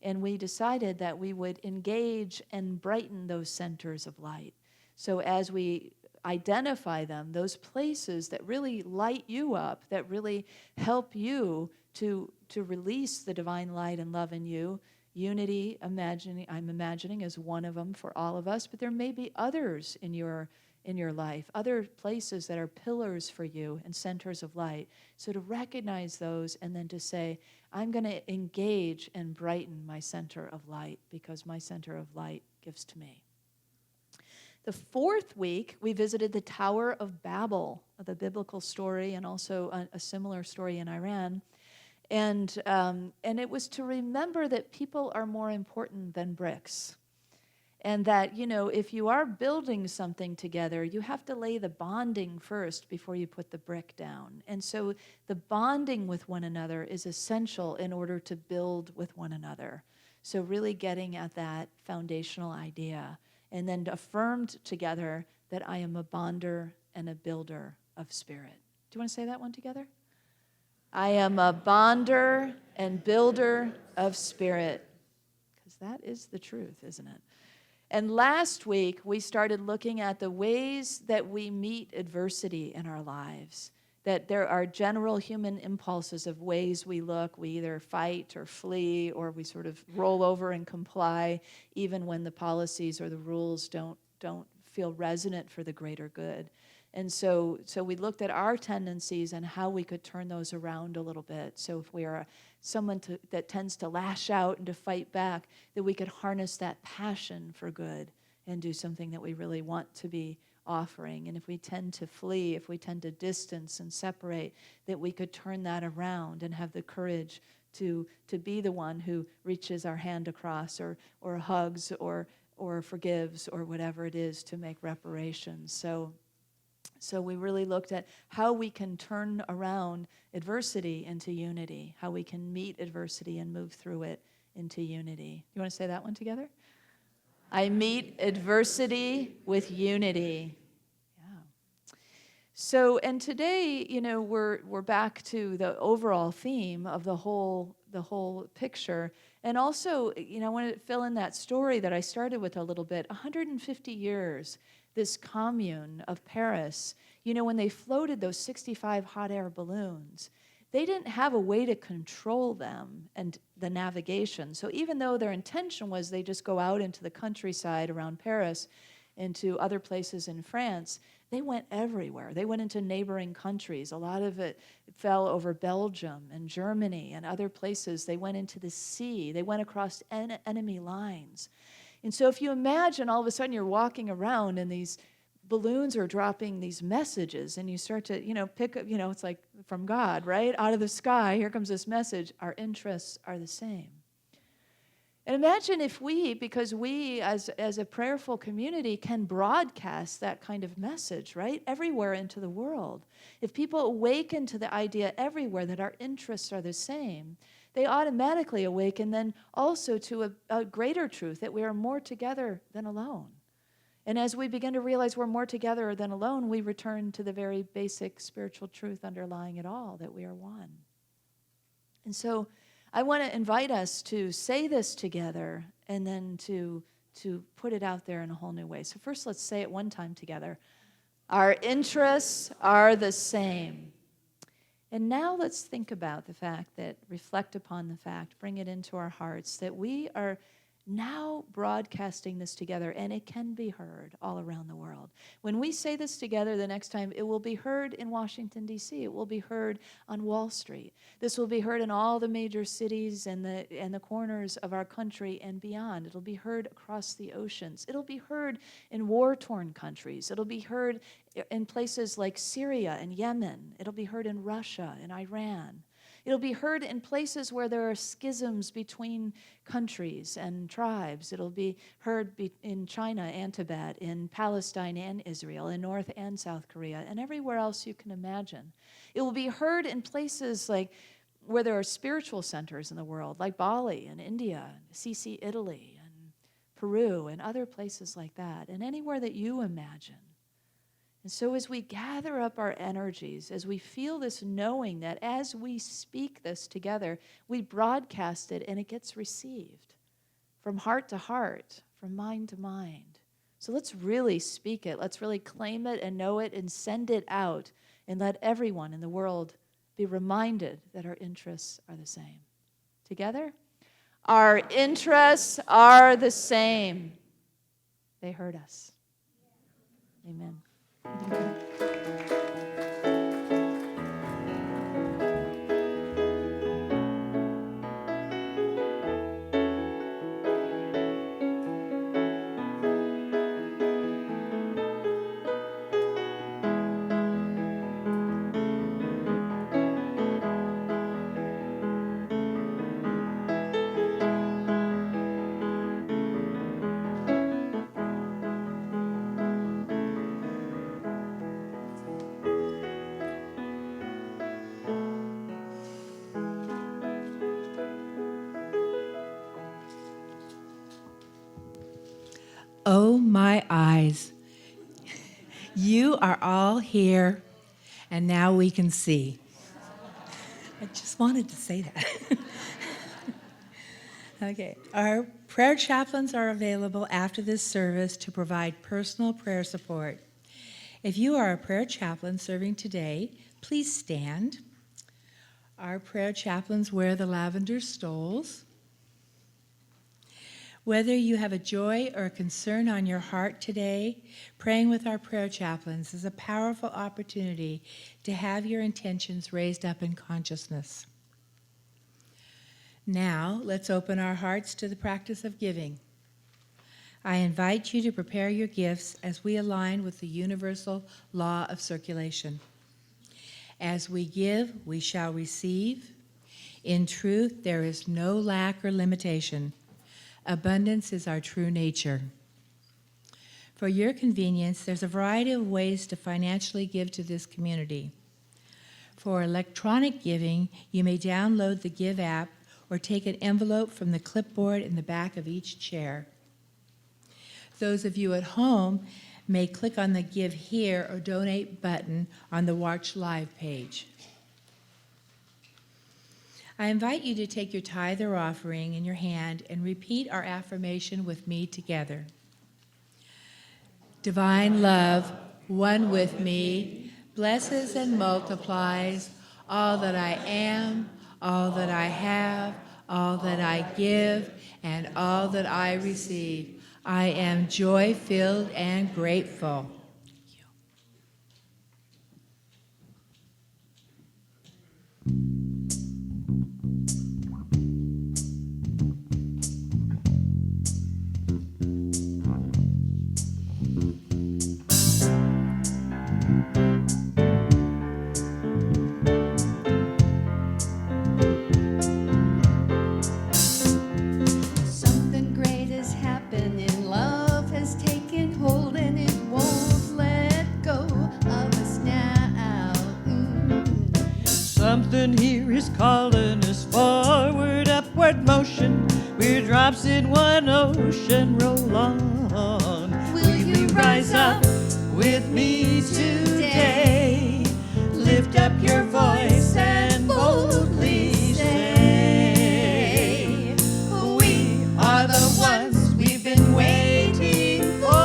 And we decided that we would engage and brighten those centers of light. So as we identify them, those places that really light you up, that really help you to release the divine light and love in you. Unity, I'm imagining, is one of them for all of us, but there may be others in your life, other places that are pillars for you and centers of light. So to recognize those and then to say, I'm going to engage and brighten my center of light because my center of light gives to me. The fourth week, we visited the Tower of Babel, the biblical story, and also a similar story in Iran. And it was to remember that people are more important than bricks. And that, if you are building something together, you have to lay the bonding first before you put the brick down. And so the bonding with one another is essential in order to build with one another. So really getting at that foundational idea. And then affirmed together that I am a bonder and a builder of spirit. Do you want to say that one together? I am a bonder and builder of spirit. Because that is the truth, isn't it? And last week, we started looking at the ways that we meet adversity in our lives. That there are general human impulses of ways we look. We either fight or flee, or we sort of roll over and comply, even when the policies or the rules don't feel resonant for the greater good. And so we looked at our tendencies and how we could turn those around a little bit. So if we are someone that tends to lash out and to fight back, that we could harness that passion for good and do something that we really want to be offering. And if we tend to flee, if we tend to distance and separate, that we could turn that around and have the courage to be the one who reaches our hand across or hugs or forgives or whatever it is to make reparations. So we really looked at how we can turn around adversity into unity, how we can meet adversity and move through it into unity. You want to say that one together? I meet adversity with unity. Yeah. So, and today, we're back to the overall theme of the whole picture. And also, I want to fill in that story that I started with a little bit. 150 years, this commune of Paris, when they floated those 65 hot air balloons, they didn't have a way to control them and the navigation. So even though their intention was they just go out into the countryside around Paris, into other places in France, they went everywhere. They went into neighboring countries. A lot of it fell over Belgium and Germany and other places. They went into the sea. They went across enemy lines. And so if you imagine all of a sudden you're walking around and these balloons are dropping these messages and you start to, pick up, it's like from God, right? Out of the sky, here comes this message. Our interests are the same. And imagine if we, because we as a prayerful community can broadcast that kind of message, right? Everywhere into the world. If people awaken to the idea everywhere that our interests are the same, they automatically awaken then also to a greater truth that we are more together than alone. And as we begin to realize we're more together than alone, we return to the very basic spiritual truth underlying it all, that we are one. And so I want to invite us to say this together and then to put it out there in a whole new way. So first, let's say it one time together. Our interests are the same. And now let's think about the fact that, reflect upon the fact, bring it into our hearts, that we are now broadcasting this together, and it can be heard all around the world. When we say this together the next time, it will be heard in Washington, D.C. It will be heard on Wall Street. This will be heard in all the major cities and the corners of our country and beyond. It'll be heard across the oceans. It'll be heard in war-torn countries. It'll be heard in places like Syria and Yemen. It'll be heard in Russia and Iran. It'll be heard in places where there are schisms between countries and tribes. It'll be heard in China and Tibet, in Palestine and Israel, in North and South Korea, and everywhere else you can imagine. It will be heard in places like where there are spiritual centers in the world, like Bali and India, Sisi, Italy, and Peru, and other places like that, and anywhere that you imagine. And so as we gather up our energies, as we feel this knowing that as we speak this together, we broadcast it and it gets received from heart to heart, from mind to mind. So let's really speak it. Let's really claim it and know it and send it out and let everyone in the world be reminded that our interests are the same. Together? Our interests are the same. They heard us. Amen. Oh, my eyes. You are all here, and now we can see. I just wanted to say that. Okay. Our prayer chaplains are available after this service to provide personal prayer support. If you are a prayer chaplain serving today, please stand. Our prayer chaplains wear the lavender stoles. Whether you have a joy or a concern on your heart today, praying with our prayer chaplains is a powerful opportunity to have your intentions raised up in consciousness. Now, let's open our hearts to the practice of giving. I invite you to prepare your gifts as we align with the universal law of circulation. As we give, we shall receive. In truth, there is no lack or limitation. Abundance is our true nature. For your convenience, there's a variety of ways to financially give to this community. For electronic giving, you may download the Give app or take an envelope from the clipboard in the back of each chair. Those of you at home may click on the Give Here or Donate button on the Watch Live page. I invite you to take your tithe or offering in your hand and repeat our affirmation with me together. Divine love, one with me, blesses and multiplies all that I am, all that I have, all that I give, and all that I receive. I am joy-filled and grateful. Something great is happening. Love has taken hold and it won't let go of us now. Something here is calling us forward, upward motion. We're drops in one ocean, roll on. Will you rise up with me today? Lift up your voice and boldly say, we are the ones we've been waiting for.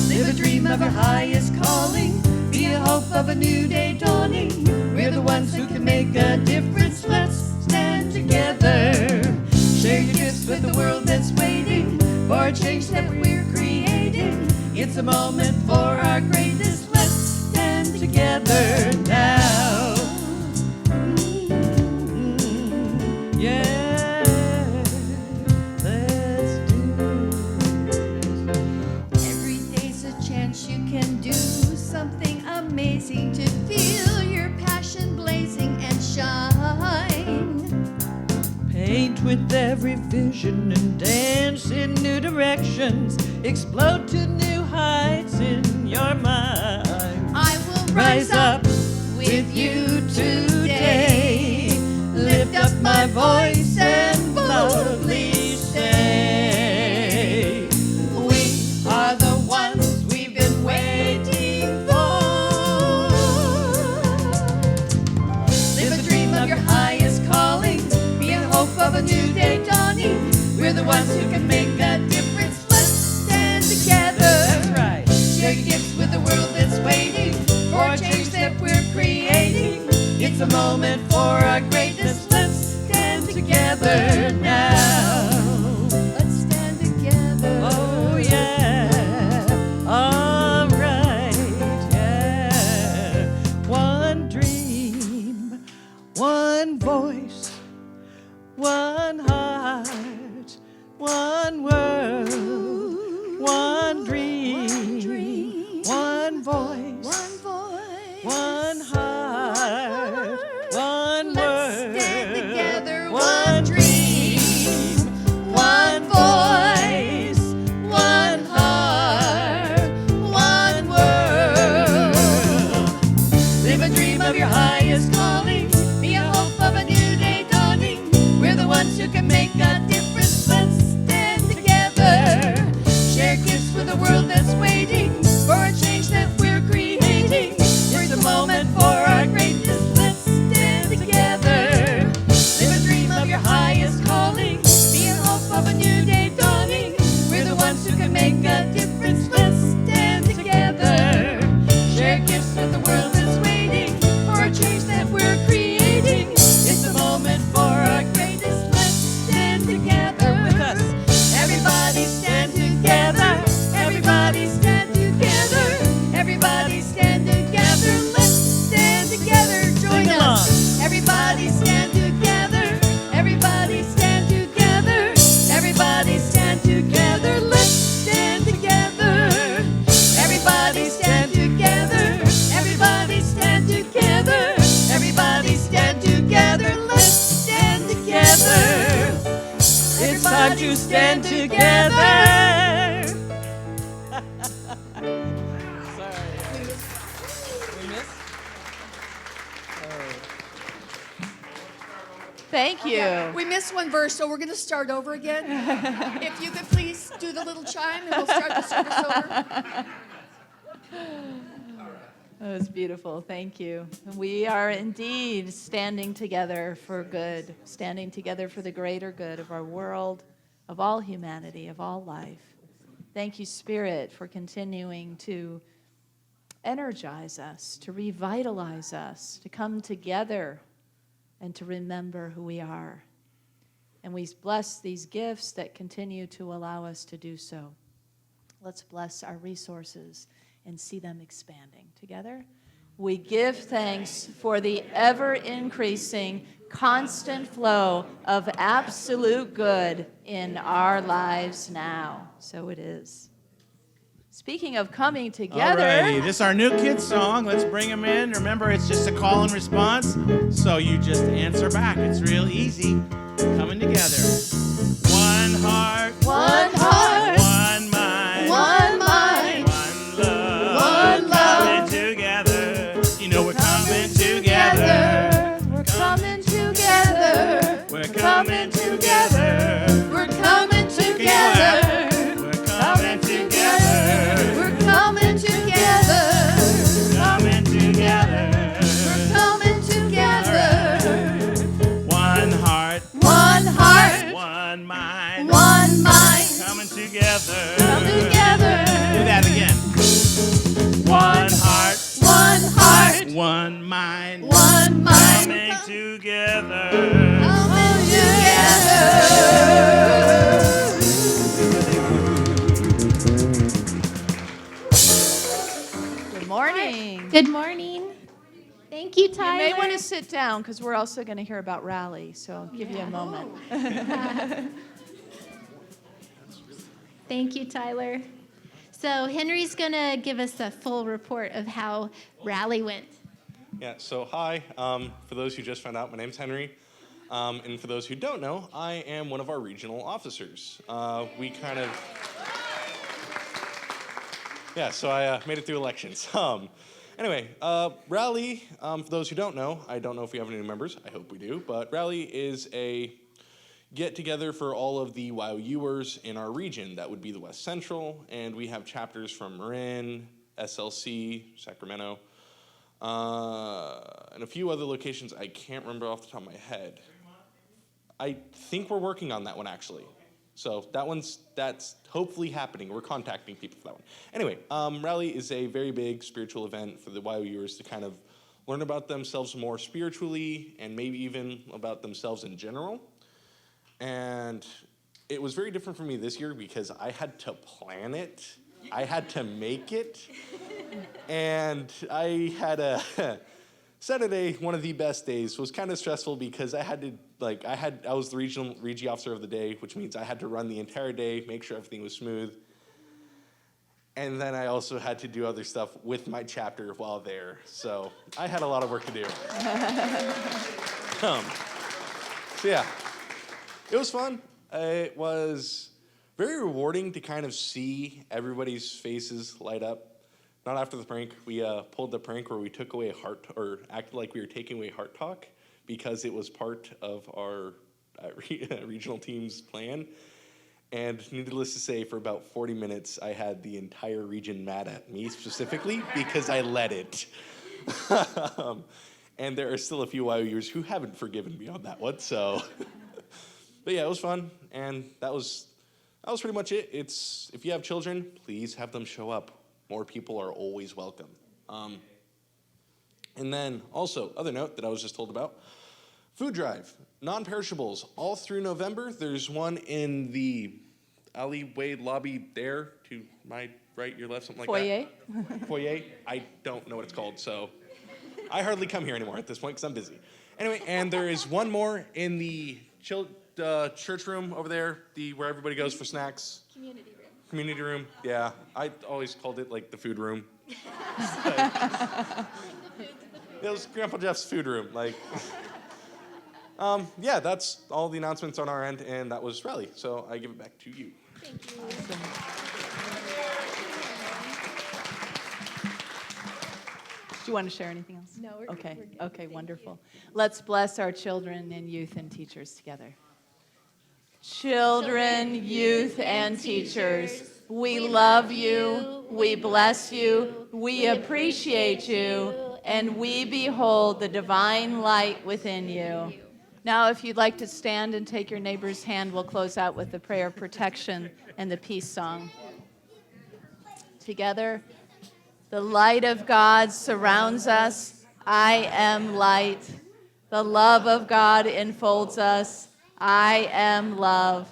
Live a dream of your highest calling, be a hope of a new day dawning. We're the ones who can make a difference. Let's stand together. Share your gifts with the world that's waiting for a change that we're creating. It's a moment for our greatness. Let's stand together now. Yeah, let's do it. Every day's a chance you can do something amazing to feel your passion blazing and shine. Paint with every vision and dance in new directions. Explode to new heights in your mind. I will Rise up with you today. Lift up my voice and boldly say, we are the ones we've been waiting for. Live a dream of your highest calling, be a hope of a new day dawning. We're the ones who can make a difference. Let's stand together. That's right. Share your gifts with the world that's waiting for a change that we're creating. It's a moment for our greatness. Let's stand together now. Let's stand together. Oh yeah. All right. Yeah. One dream, one voice, one heart, one world, one dream, one voice, One voice. one heart, one Let's word, stand together. one dream, one voice, one heart, one world. Live a dream of your highest calling, be a hope of a new day dawning. We're the ones who can make a difference. Let's stand together. Share gifts with the world that's waiting for a change that we're creating. It's a moment for our greatness. Let's stand together. Live a dream of your highest calling, be a hope of a new day dawning. We're the ones who can make a difference. Let's stand together. Share gifts with the world that's waiting for a change that we're creating. It's a moment for our greatness. Let's stand together with us. Everybody stand together. Everybody stand together. Everybody stand together. Let's stand together. Join us. Everybody stand together. Everybody stand together. Everybody stand together. Let's stand together. Everybody stand together. Everybody stand together. Everybody stand together. Let's stand together. It's time to stand together. Thank you. We missed one verse, so we're going to start over again. If you could please do the little chime and we'll start the service over. That was beautiful. Thank you. We are indeed standing together for good, standing together for the greater good of our world, of all humanity, of all life. Thank you, Spirit, for continuing to energize us, to revitalize us, to come together and to remember who we are. And we bless these gifts that continue to allow us to do so. Let's bless our resources and see them expanding. Together, we give thanks for the ever-increasing, constant flow of absolute good in our lives now. So it is. Speaking of coming together. Alrighty, this is our new kids song. Let's bring them in. Remember, it's just a call and response, so you just answer back. It's real easy. Coming together. One heart. One heart. One mind. One mind. One love. One love. Coming together. You know we're coming together. We're coming together. We're coming together. We're coming together. We're coming together. We're coming together. Coming together. We're coming together. One heart. One heart. One mind. One mind. Coming together. Come together. Do that again. One heart. One heart. One mind. One mind. Coming together. Coming together. Good morning. Good morning. Thank you, You Tyler. may want to sit down because we're also going to hear about Rally, so I'll give you a moment. Thank you, Tyler. So Henry's going to give us a full report of how Rally went. Yeah, so hi. For those who just found out, my name's Henry. And for those who don't know, I am one of our regional officers. We kind of... Yeah, so I made it through elections. Anyway, Rally, for those who don't know, I don't know if we have any members. I hope we do. But Rally is a get-together for all of the YOUers in our region. That would be the West Central. And we have chapters from Marin, SLC, Sacramento, and a few other locations I can't remember off the top of my head. I think we're working on that one, actually. So that's hopefully happening. We're contacting people for that one. Anyway, Rally is a very big spiritual event for the YOUers to kind of learn about themselves more spiritually and maybe even about themselves in general. And it was very different for me this year because I had to plan it. I had to make it. And I had a Saturday, one of the best days, was kind of stressful because I had to, I was the Regi officer of the day, which means I had to run the entire day, make sure everything was smooth. And then I also had to do other stuff with my chapter while there. So I had a lot of work to do. So yeah, it was fun. It was very rewarding to kind of see everybody's faces light up. Not after the prank. We pulled the prank where we took away acted like we were taking away Heart Talk because it was part of our regional team's plan. And needless to say, for about 40 minutes, I had the entire region mad at me specifically because I let it. And there are still a few YOUers who haven't forgiven me on that one. So, but yeah, it was fun, and that was pretty much it. If you have children, please have them show up. More people are always welcome. And then also, other note that I was just told about, food drive, non-perishables, all through November. There's one in the alleyway lobby there to my right, your left, something like Foyer? that. Foyer? I don't know what it's called, so I hardly come here anymore at this point because I'm busy. Anyway, and there is one more in the church room over there, where everybody goes for snacks. Community room, yeah. I always called it like the food room. It was Grandpa Jeff's food room. Yeah, that's all the announcements on our end, and that was Rally. So I give it back to you. Thank you. Do you want to share anything else? No, we're Okay, good. okay, Thank wonderful. Let's bless our children and youth and teachers together. Children, youth, and teachers, we love you, we bless you, we appreciate you, and we behold the divine light within you. Now, if you'd like to stand and take your neighbor's hand, we'll close out with the prayer of protection and the peace song. Together, The light of God surrounds us. I am light. The love of God enfolds us. I am love.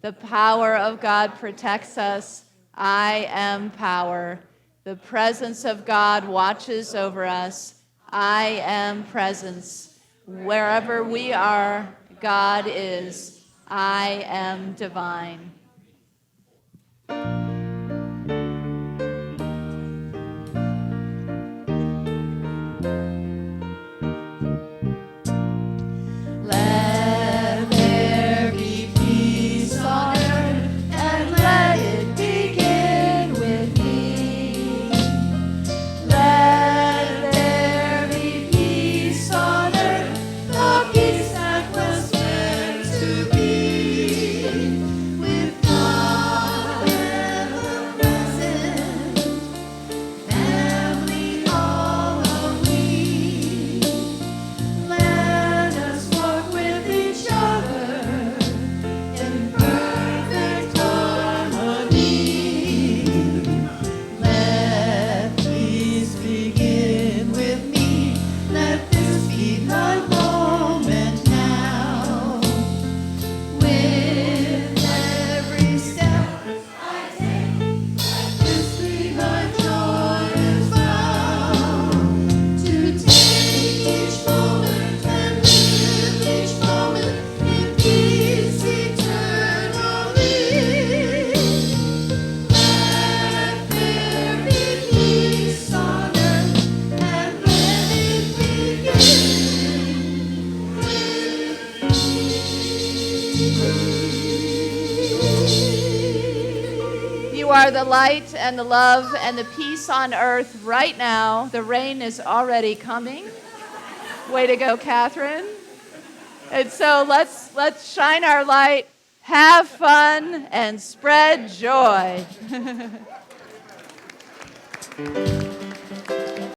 The power of God protects us. I am power. The presence of God watches over us. I am presence. Wherever we are, God is. I am divine. Let there be peace on earth, and let it begin with me. Let there be peace on earth, the peace that was meant to be. With God ever present, family all of we. Let us walk with each other in perfect harmony. Let peace begin with me. Let this be my moment now. With every step I take, let this be my joy and vow. To take each moment and live each moment in peace eternally. Let there be peace on earth, and let it begin with me. You are the light and the love and the peace on earth right now. The rain is already coming. Way to go, Catherine. And so let's shine our light, have fun, and spread joy.